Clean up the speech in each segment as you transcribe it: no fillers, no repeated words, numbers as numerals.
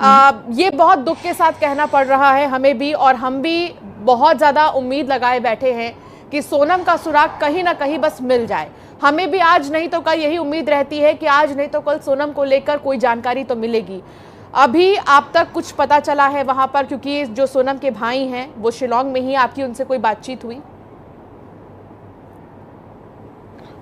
ये बहुत दुख के साथ कहना पड़ रहा है हमें भी, और हम भी बहुत ज़्यादा उम्मीद लगाए बैठे हैं कि सोनम का सुराग कहीं ना कहीं बस मिल जाए। हमें भी आज नहीं तो कल यही उम्मीद रहती है कि आज नहीं तो कल सोनम को लेकर कोई जानकारी तो मिलेगी। अभी आप तक कुछ पता चला है वहां पर, क्योंकि जो सोनम के भाई हैं वो शिलोंग में ही, आपकी उनसे कोई बातचीत हुई?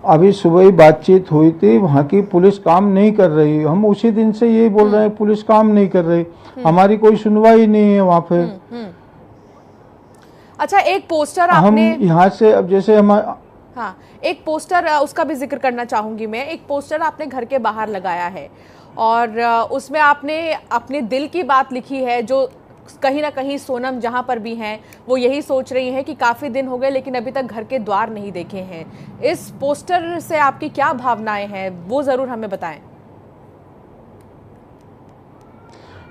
अभी सुबह ही बातचीत हुई थी, वहाँ की पुलिस काम नहीं कर रही। हम उसी दिन से यही बोल रहे हैं, पुलिस काम नहीं कर रही, हमारी कोई सुनवाई नहीं है वहाँ पे। अच्छा, एक पोस्टर आपने हम यहाँ से अब जैसे हम, हाँ, एक पोस्टर उसका भी जिक्र करना चाहूंगी मैं। एक पोस्टर आपने घर के बाहर लगाया है और उसमें आपने अपने दिल की बात लिखी है, जो कहीं ना कहीं सोनम जहां पर भी हैं वो यही सोच रही हैं कि काफी दिन हो गए लेकिन अभी तक घर के द्वार नहीं देखे हैं। इस पोस्टर से आपकी क्या भावनाएं हैं वो जरूर हमें बताएं।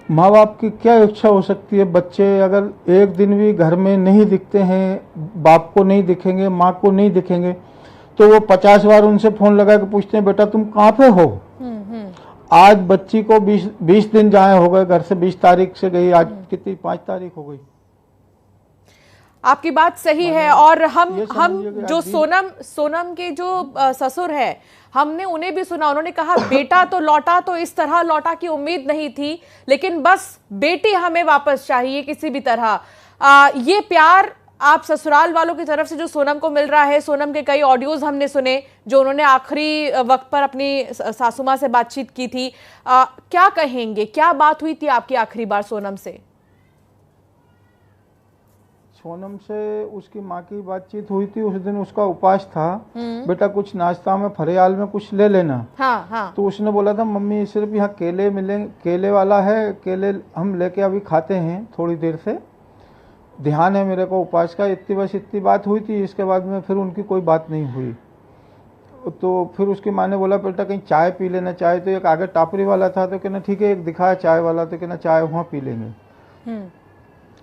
माँ बाप की क्या इच्छा हो सकती है? बच्चे अगर एक दिन भी घर में नहीं दिखते हैं, बाप को नहीं दिखेंगे, माँ को नहीं दिखेंगे, तो वो 50 बार उनसे फोन लगा के पूछते हैं बेटा तुम कहाँ पे हो। आज बच्ची को 20 दिन जाए हो गए घर से, 20 तारीख से गई, आज कितनी 5 तारीख हो गई। आपकी बात सही है। और हम जो सोनम के जो ससुर है, हमने उन्हें भी सुना, उन्होंने कहा बेटा तो लौटा, तो इस तरह लौटा की उम्मीद नहीं थी, लेकिन बस बेटी हमें वापस चाहिए किसी भी तरह। ये प्यार आप ससुराल वालों की तरफ से जो सोनम को मिल रहा है, सोनम के कई ऑडियोज हमने सुने जो उन्होंने आखिरी वक्त पर अपनी सासू माँ से बातचीत की थी, क्या कहेंगे, क्या बात हुई थी आपकी आखिरी बार सोनम से? सोनम से उसकी माँ की बातचीत हुई थी, उस दिन उसका उपवास था, बेटा कुछ नाश्ता में फरियाल में कुछ ले लेना। हाँ। तो उसने बोला था मम्मी सिर्फ यहाँ केले मिलेंगे, केले वाला है, केले हम लेके अभी खाते हैं थोड़ी देर से, ध्यान है मेरे को उपवास का। इतनी बात हुई थी। इसके बाद में फिर उनकी कोई बात नहीं हुई। तो फिर उसकी माँ ने बोला बेटा कहीं चाय पी लेना। चाय तो एक आगे टापरी वाला था, तो कहना ठीक है, एक दिखाया चाय वाला, तो कहना चाय वहाँ पी लेंगे।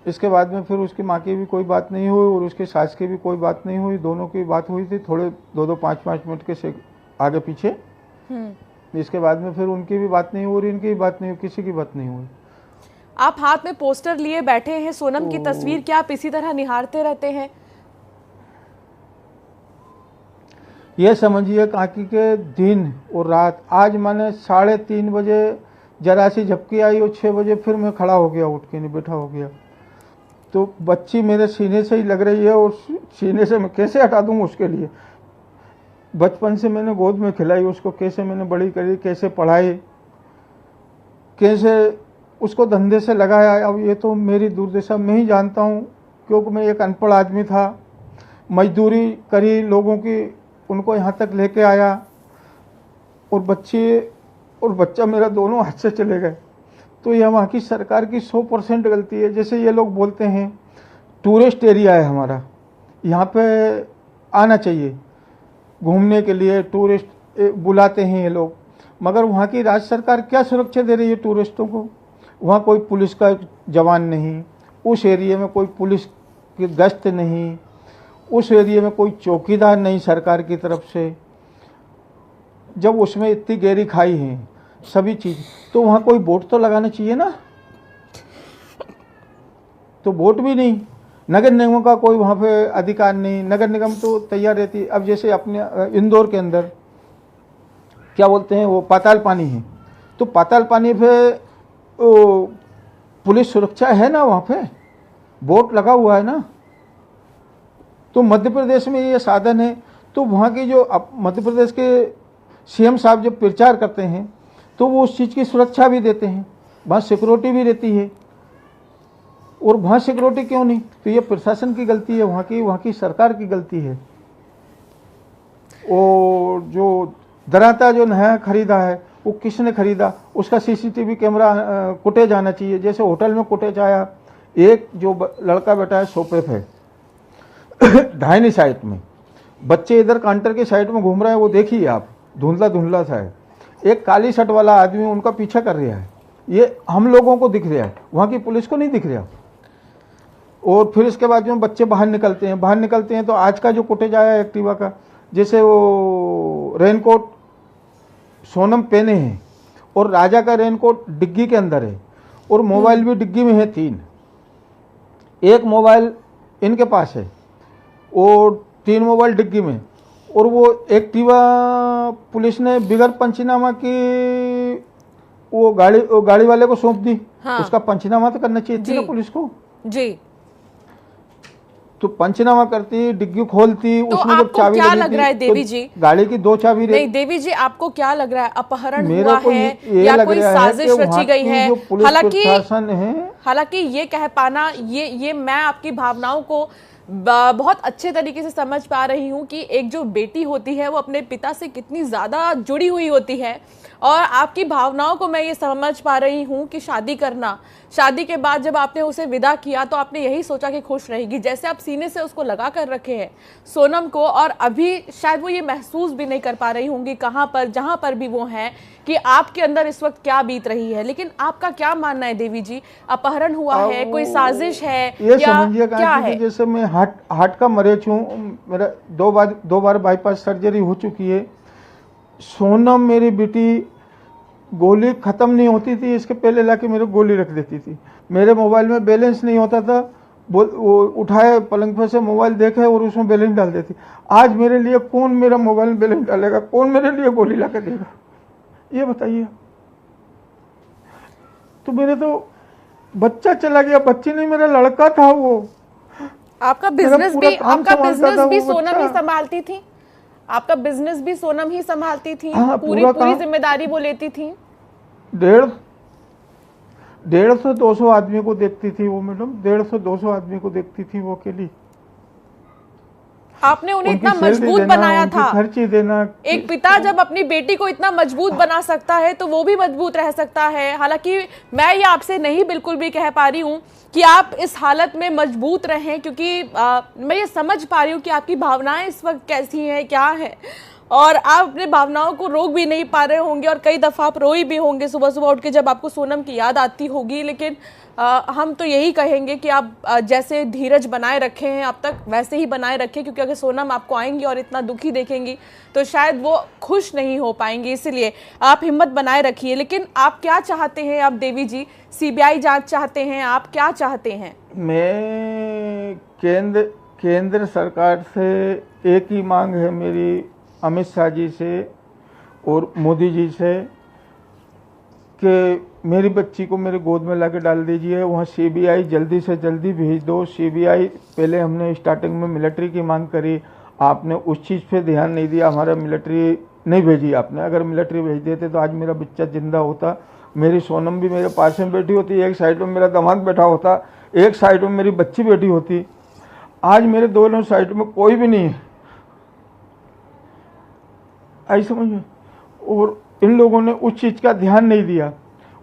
इसके बाद में फिर उसकी माँ की भी कोई बात नहीं हुई और उसके सास की भी कोई बात नहीं हुई। दोनों की बात हुई थी थोड़े 2-2, 5-5 मिनट के से आगे पीछे। इसके बाद में फिर उनकी भी बात नहीं हो रही, इनकी भी बात नहीं हुई, किसी की बात नहीं हुई। आप हाथ में पोस्टर लिए बैठे हैं, सोनम की तस्वीर, क्या आप इसी तरह निहारते रहते हैं? ये समझिए काकी के दिन और रात, आज मैंने 3:30 बजे जरा सी झपकी आई और 6 बजे फिर मैं खड़ा हो गया, उठ के नहीं बैठा हो गया। तो बच्ची मेरे सीने से ही लग रही है और सीने से मैं कैसे हटा दूँ उसके लिए। बचपन से मैंने गोद में खिलाई उसको, कैसे मैंने बड़ी करी, कैसे पढ़ाई, कैसे उसको धंधे से लगाया। अब ये तो मेरी दुर्दशा मैं ही जानता हूँ, क्योंकि मैं एक अनपढ़ आदमी था, मजदूरी करी लोगों की, उनको यहाँ तक लेके आया और बच्ची और बच्चा मेरा दोनों हाथ से चले गए। तो यह वहाँ की सरकार की 100% गलती है। जैसे ये लोग बोलते हैं टूरिस्ट एरिया है हमारा, यहाँ पे आना चाहिए घूमने के लिए, टूरिस्ट बुलाते हैं ये लोग, मगर वहाँ की राज्य सरकार क्या सुरक्षा दे रही है टूरिस्टों को? वहाँ कोई पुलिस का जवान नहीं, उस एरिया में कोई पुलिस की गश्त नहीं, उस एरिया में कोई चौकीदार नहीं सरकार की तरफ से। जब उसमें इतनी गहरी खाई है सभी चीज़, तो वहाँ कोई बोट तो लगाना चाहिए ना, तो बोट भी नहीं। नगर निगम का कोई वहाँ पे अधिकार नहीं, नगर निगम तो तैयार रहती। अब जैसे अपने इंदौर के अंदर क्या बोलते हैं वो पाताल पानी है, तो पाताल पानी पे पुलिस सुरक्षा है ना, वहाँ पे बोट लगा हुआ है ना। तो मध्य प्रदेश में ये साधन है, तो वहाँ की जो मध्य प्रदेश के सीएम साहब जब प्रचार करते हैं तो वो उस चीज़ की सुरक्षा भी देते हैं, वहाँ सिक्योरिटी भी रहती है। और वहाँ सिक्योरिटी क्यों नहीं? तो ये प्रशासन की गलती है, वहाँ की सरकार की गलती है। और जो दराता जो नया खरीदा है वो किसने खरीदा, उसका सीसीटीवी कैमरा फुटेज आना चाहिए। जैसे होटल में फुटेज आया, एक जो लड़का बैठा है सोफे पे दाहिनी साइड में, बच्चे इधर काउंटर के साइड में घूम रहे हैं, वो देखिए आप, धुंधला धुंधला सा है। एक काली शर्ट वाला आदमी उनका पीछा कर रहा है, ये हम लोगों को दिख रहा है, वहाँ की पुलिस को नहीं दिख रहा। और फिर इसके बाद जो बच्चे बाहर निकलते हैं तो आज का जो फुटेज आया एक्टिवा का, जैसे वो रेनकोट सोनम पहने हैं और राजा का रेनकोट डिग्गी के अंदर है, और मोबाइल भी डिग्गी में है 3। एक मोबाइल इनके पास है और 3 मोबाइल डिग्गी में। और वो एक्टिवा पुलिस ने बिगर पंचनामा की वो गाड़ी वाले को सौंप दी। हाँ। उसका पंचनामा तो करना चाहिए थी ना पुलिस को जी। तो पंचनामा करती, डिग्गी खोलती, तो उसमें जब चाबी क्या लगी लग थी, रहा है देवी तो जी, गाड़ी की 2 चाबी नहीं देवी जी, आपको क्या लग रहा है, अपहरण मेरे हुआ को है ये या लग कोई रहा है साजिश कि रची वहाँ गई की है? जो पुलिस प्रशासन है, हालांकि ये कह पाना, ये मैं आपकी भावनाओं को बहुत अच्छे तरीके से समझ पा रही हूँ कि एक जो बेटी होती है वो अपने पिता से कितनी ज्यादा जुड़ी हुई होती है, और आपकी भावनाओं को मैं ये समझ पा रही हूँ कि शादी के बाद जब आपने उसे विदा किया तो आपने यही सोचा कि खुश रहेगी, जैसे आप सीने से उसको लगा कर रखे हैं सोनम को, और अभी शायद वो ये महसूस भी नहीं कर पा रही होंगी कहाँ पर, जहाँ पर भी वो हैं, कि आपके अंदर इस वक्त क्या बीत रही है। लेकिन आपका क्या मानना है देवी जी, अपहरण हुआ है, कोई साजिश है ये या समझिए क्या है? जैसे मैं हार्ट का मरीज हूँ, मेरा 2 बार बाईपास सर्जरी हो चुकी है। सोनम मेरी बेटी गोली खत्म नहीं होती थी, इसके पहले लाके मेरे गोली रख देती थी। मेरे मोबाइल में बैलेंस नहीं होता था, वो उठाए पलंग पे से मोबाइल देखे और उसमें बैलेंस डाल देती। आज मेरे लिए कौन मेरा मोबाइल में बैलेंस डालेगा, कौन मेरे लिए गोली ला के देगा, ये बताइए। तो मेरे तो बच्चा चला गया, बच्ची नहीं मेरा लड़का था वो। आपका बिजनेस भी सोनम ही संभालती थी? आपका बिजनेस भी सोनम ही संभालती थी? हाँ, पूरी जिम्मेदारी वो लेती थी? 150-200 आदमी को देखती थी वो मैडम, 150-200 आदमी को देखती थी वो अकेली। आपने उन्हें इतना मजबूत बनाया था। खर्ची देना। एक पिता जब अपनी बेटी को इतना मजबूत बना सकता है तो वो भी मजबूत रह सकता है। हालांकि मैं ये आपसे नहीं बिल्कुल भी कह पा रही हूँ कि आप इस हालत में मजबूत रहें, क्योंकि मैं ये समझ पा रही हूँ कि आपकी भावनाएं इस वक्त कैसी हैं, क्या है, और आप अपने भावनाओं को रोक भी नहीं पा रहे होंगे, और कई दफा आप रोई भी होंगे सुबह सुबह उठ के जब आपको सोनम की याद आती होगी। लेकिन हम तो यही कहेंगे कि आप जैसे धीरज बनाए रखे हैं अब तक वैसे ही बनाए रखें, क्योंकि अगर सोनम आपको आएंगी और इतना दुखी देखेंगी तो शायद वो खुश नहीं हो पाएंगी, इसलिए आप हिम्मत बनाए रखिए। लेकिन आप क्या चाहते हैं अब देवी जी? सीबीआई जांच चाहते हैं? आप क्या चाहते हैं? मैं केंद्र सरकार से एक ही मांग है मेरी, अमित शाह जी से और मोदी जी से, कि मेरी बच्ची को मेरे गोद में लाके डाल दीजिए। वहाँ सीबीआई जल्दी से जल्दी भेज दो। सीबीआई पहले हमने स्टार्टिंग में मिलिट्री की मांग करी, आपने उस चीज़ पे ध्यान नहीं दिया, हमारा मिलिट्री नहीं भेजी आपने। अगर मिलिट्री भेज देते तो आज मेरा बच्चा जिंदा होता, मेरी सोनम भी मेरे पास में बैठी होती, एक साइड में मेरा दामाद बैठा होता, एक साइड में मेरी बच्ची बैठी होती। आज मेरे दोनों साइड में कोई भी नहीं है, आई समझ। और इन लोगों ने उस चीज़ का ध्यान नहीं दिया,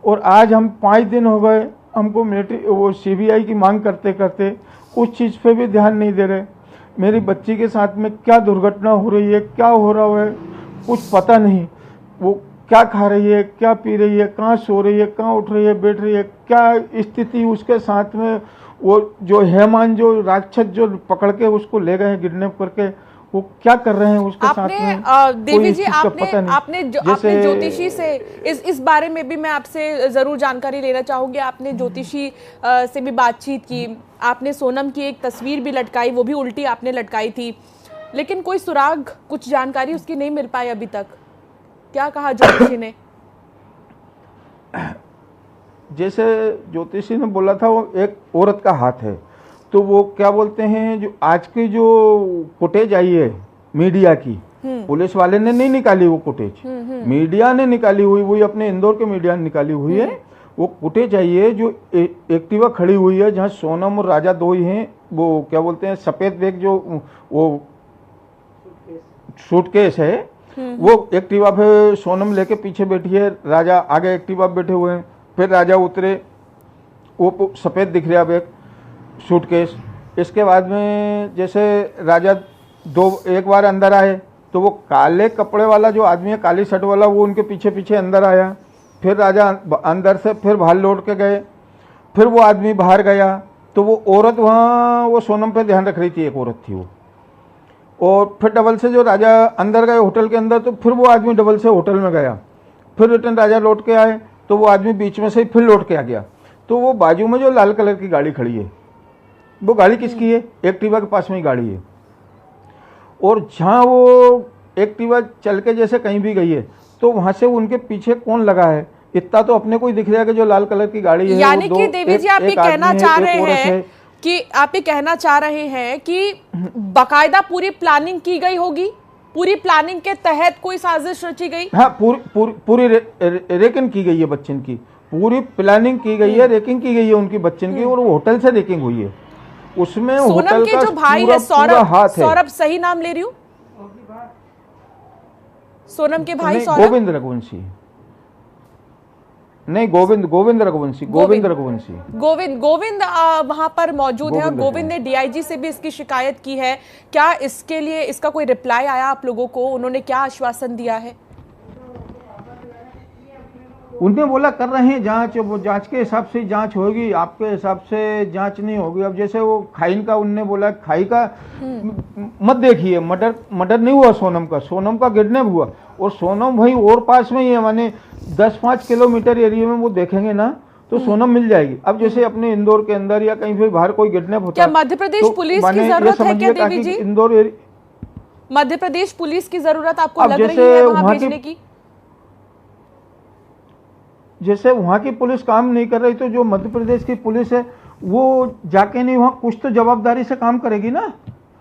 और आज हम 5 दिन हो गए हमको मिलिट्री वो सीबीआई की मांग करते करते उस चीज़ पे भी ध्यान नहीं दे रहे। मेरी बच्ची के साथ में क्या दुर्घटना हो रही है, क्या हो रहा है, कुछ पता नहीं। वो क्या खा रही है, क्या पी रही है, कहाँ सो रही है, कहाँ उठ रही है, बैठ रही है, क्या स्थिति उसके साथ में। वो जो हेमान जो राक्षस जो पकड़ के उसको ले गए किडनैप करके, वो क्या कर रहे हैं उसके साथ में? देवी जी, आपने ज्योतिषी से इस बारे में भी मैं आपसे जरूर जानकारी लेना चाहूंगी। आपने ज्योतिषी से भी बातचीत की, आपने सोनम की एक तस्वीर भी लटकाई, वो भी उल्टी आपने लटकाई थी, लेकिन कोई सुराग, कुछ जानकारी उसकी नहीं मिल पाई अभी तक। क्या कहा ज्योतिषी ने? जैसे ज्योतिषी ने बोला था वो एक औरत का हाथ है, तो वो क्या बोलते हैं, जो आज की जो फुटेज आई है मीडिया की, पुलिस वाले ने नहीं निकाली वो फुटेज, मीडिया ने निकाली हुई, वही अपने इंदौर के मीडिया ने निकाली हुई है। वो फुटेज आई है जो एक्टिवा खड़ी हुई है, जहाँ सोनम और राजा दो ही हैं। वो क्या बोलते हैं, सफेद बैग जो वो सूटकेस है, वो एक्टिवा पे सोनम लेके पीछे बैठी है, राजा आगे एक्टिवा बैठे हुए हैं। फिर राजा उतरे, वो सफेद दिख रहा बैग सूटकेस। इसके बाद में जैसे राजा एक बार अंदर आए तो वो काले कपड़े वाला जो आदमी है, काली शर्ट वाला, वो उनके पीछे पीछे अंदर आया। फिर राजा अंदर से फिर बाहर लौट के गए, फिर वो आदमी बाहर गया, तो वो औरत वहाँ वो सोनम पे ध्यान रख रही थी, एक औरत थी वो। और फिर डबल से जो राजा अंदर गए होटल के अंदर, तो फिर वो आदमी डबल से होटल में गया। फिर रिटर्न राजा लौट के आए तो वो आदमी बीच में से फिर लौट के आ गया। तो वो बाजू में जो लाल कलर की गाड़ी खड़ी है, वो गाड़ी किसकी है? एक्टिवा के पास में ही गाड़ी है। और जहाँ वो एक्टिवा चल के जैसे कहीं भी गई है, तो वहां से उनके पीछे कौन लगा है इतना तो अपने को ही दिख रहा है कि जो लाल कलर की गाड़ी है। यानी कि देवी जी आप ये कहना चाह रहे हैं कि आप ये कहना चाह रहे हैं कि बाकायदा पूरी प्लानिंग की गई होगी, पूरी प्लानिंग के तहत कोई साजिश रची गई? हाँ, पूरी रेकिंग की गई है बच्चन की, पूरी प्लानिंग की गई है, रेकिंग की गई है उनकी बच्चन की, और वो होटल से रेकिंग हुई है। उसमें सोनम के जो भाई है सौरभ, सही नाम ले रही हूँ? सोनम के भाई सौरभ? गोविंद रघुवंशी नहीं, गोविंद रघुवंशी। गोविंद वहां पर मौजूद है और गोविंद ने डीआईजी से भी इसकी शिकायत की है। क्या इसके लिए इसका कोई रिप्लाई आया आप लोगों को? उन्होंने क्या आश्वासन दिया है? उन्होंने बोला कर रहे हैं जांच, वो जांच के हिसाब से जांच होगी, आपके हिसाब से जांच नहीं होगी। अब जैसे वो खाइन का उनने बोला, खाई का मत देखिए, मर्डर नहीं हुआ सोनम का किडनैप हुआ, और सोनम भाई और पास में ही है, माने 10-5 किलोमीटर एरिया में वो देखेंगे ना तो सोनम मिल जाएगी। अब जैसे अपने इंदौर के अंदर या कहीं भी बाहर कोई किडनैप होता है, क्या मध्य प्रदेश पुलिस की जरूरत है क्या देवी जी? इंदौर मध्य प्रदेश पुलिस की जरूरत आपको लग रही है वहां भेजने की? जैसे वहाँ की पुलिस काम नहीं कर रही, तो जो मध्य प्रदेश की पुलिस है वो जाके नहीं, वहाँ कुछ तो जवाबदारी से काम करेगी ना।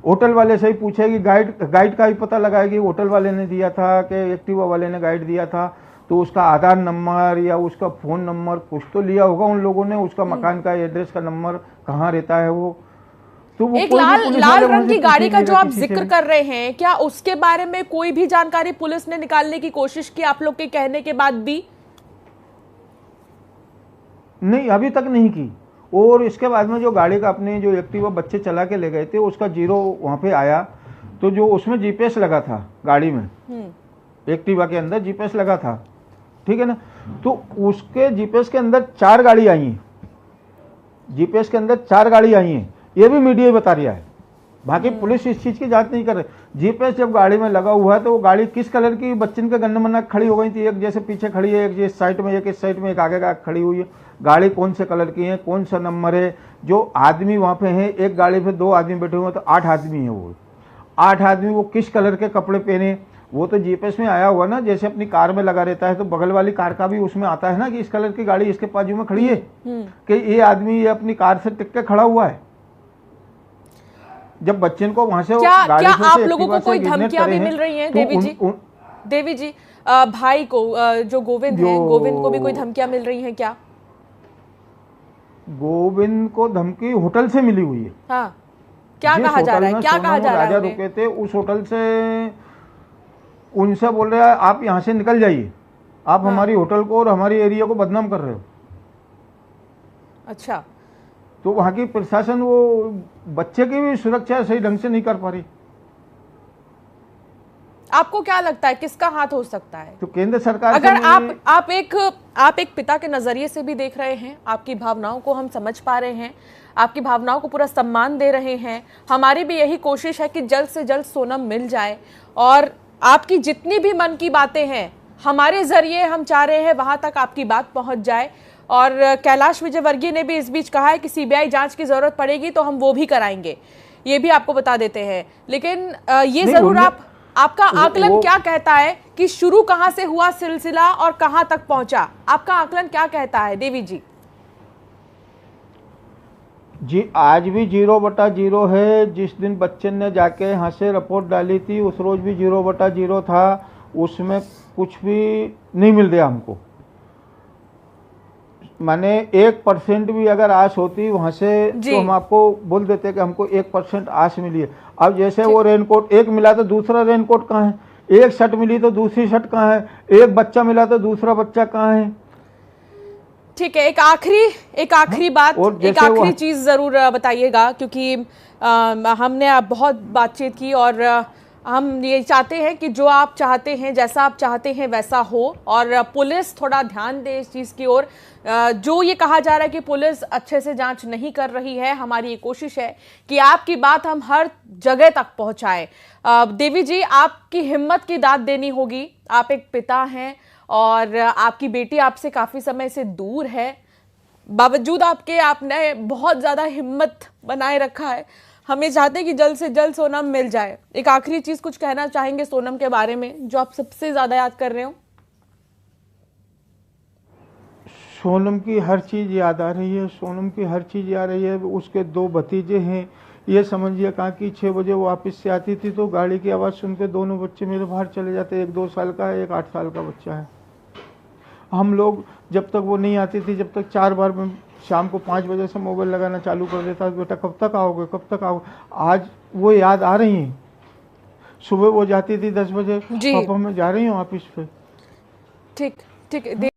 होटल वाले से ही पूछेगी, गाइड का ही पता लगाएगी, होटल वाले ने दिया था कि एक्टिवा वाले ने गाइड दिया था, तो उसका आधार नंबर या उसका फ़ोन नंबर कुछ तो लिया होगा उन लोगों ने, उसका मकान का एड्रेस का नंबर कहाँ रहता है वो। तो वो एक लाल रंग की गाड़ी का जो आप जिक्र कर रहे हैं, क्या उसके बारे में कोई भी जानकारी पुलिस ने निकालने की कोशिश की आप लोग के कहने के बाद भी? नहीं, अभी तक नहीं की। और इसके बाद में जो गाड़ी का अपने जो एक्टिवा बच्चे चला के ले गए थे, उसका जीरो वहाँ पे आया, तो जो उसमें जीपीएस लगा था गाड़ी में, एक्टिवा के अंदर जीपीएस लगा था, ठीक है ना। तो उसके जीपीएस के अंदर 4 गाड़ी आई हैं, जीपीएस के अंदर 4 गाड़ी आई हैं, ये भी मीडिया बता रहा है। बाकी पुलिस इस चीज़ की जांच नहीं कर रही। जीपीएस जब गाड़ी में लगा हुआ है तो वो गाड़ी किस कलर की बच्चन के गन्ने मन्ना खड़ी हो गई थी, एक जैसे पीछे खड़ी है, एक जिस साइड में, एक इस साइड में, एक आगे का खड़ी हुई है। गाड़ी कौन से कलर की है, कौन सा नंबर है, जो आदमी वहाँ पे हैं, एक गाड़ी पे 2 आदमी बैठे हुए हैं, तो 8 आदमी हैं। वो 8 आदमी वो किस कलर के कपड़े पहने, वो तो जीपीएस में आया हुआ ना, जैसे अपनी कार में लगा रहता है, तो बगल वाली कार का भी उसमें आता है ना कि इस कलर की गाड़ी इसके बाजू में खड़ी है, कि ये आदमी ये अपनी कार से टिक के खड़ा हुआ है। जब बच्चन को वहां से क्या आप लोगों को कोई धमकियां भी मिल रही हैं देवी जी? भाई को जो गोविंद है, गोविंद को भी कोई धमकियां मिल रही हैं क्या? गोविंद को धमकी होटल से मिली हुई है। हाँ, क्या कहा जा रहा है? क्या कहा जा रहा है? राजा रुके थे उस होटल से, उनसे बोल रहे हैं आप यहाँ से निकल जाइए, आप हमारी होटल को और हमारी एरिया को बदनाम कर रहे हो। अच्छा, तो वहाँ की प्रशासन वो बच्चे की भी सुरक्षा सही ढंग से नहीं कर पा रही। आपको क्या लगता है किसका हाथ हो सकता है? तो केंद्र सरकार, अगर आप एक पिता के नजरिए से भी देख रहे हैं, आपकी भावनाओं को हम समझ पा रहे हैं, आपकी भावनाओं को पूरा सम्मान दे रहे हैं। हमारी भी यही कोशिश है कि जल्द से जल्द सोनम मिल जाए, और आपकी जितनी भी मन की बातें हैं हमारे जरिए हम चाह रहे हैं वहां तक आपकी बात पहुंच जाए। और कैलाश विजयवर्गीय ने भी इस बीच कहा है कि सीबीआई जांच की जरूरत पड़ेगी तो हम वो भी कराएंगे, ये भी आपको बता देते हैं। लेकिन ये जरूर आपका आकलन क्या कहता है कि शुरू कहां से हुआ सिलसिला और कहां तक पहुंचा? आपका आकलन क्या कहता है देवी जी? जी, आज भी 0/0 है। जिस दिन बच्चन ने जाके यहाँ से रिपोर्ट डाली थी उस रोज भी 0/0 था, उसमें कुछ भी नहीं मिल रहा हमको। माने 1% भी अगर आस होती वहां से तो हम आपको बोल देते कि हमको 1% आस मिली है। अब जैसे वो रेनकोट एक मिला तो दूसरा रेनकोट कहाँ है, एक शर्ट मिली तो दूसरी शर्ट कहाँ है, एक बच्चा मिला तो दूसरा बच्चा कहाँ है। ठीक है, एक आखिरी बात, एक आखिरी चीज जरूर बताइएगा, क्योंकि हमने बहुत बातचीत की और हम ये चाहते हैं कि जो आप चाहते हैं, जैसा आप चाहते हैं वैसा हो, और पुलिस थोड़ा ध्यान दे इस चीज़ की ओर। जो ये कहा जा रहा है कि पुलिस अच्छे से जांच नहीं कर रही है, हमारी ये कोशिश है कि आपकी बात हम हर जगह तक पहुंचाएं। देवी जी, आपकी हिम्मत की दाद देनी होगी। आप एक पिता हैं और आपकी बेटी आपसे काफ़ी समय से दूर है। बावजूद आपके आपने बहुत ज्यादा हिम्मत बनाए रखा है। हमें चाहते हैं कि जल्द से जल्द सोनम मिल जाए। एक आखिरी चीज कुछ कहना चाहेंगे सोनम के बारे में जो आप सबसे ज्यादा याद कर रहे हो? सोनम की हर चीज़ याद आ रही है, सोनम की हर चीज़ याद आ रही है। उसके 2 भतीजे हैं, ये समझिए कहाँ कि 6 बजे वो वापस से आती थी तो गाड़ी की आवाज़ सुन के दोनों बच्चे मेरे बाहर चले जाते। एक 2 साल का है, एक 8 साल का बच्चा है। हम लोग जब तक वो नहीं आती थी, जब तक 4 बार मैं शाम को 5 बजे से मोबाइल लगाना चालू कर देता, बेटा कब तक आओगे, कब तक आओगे। आज वो याद आ रही हैं। सुबह वो जाती थी 10 बजे, पापा मैं जा रही हूँ ऑफिस पे। ठीक ठीक।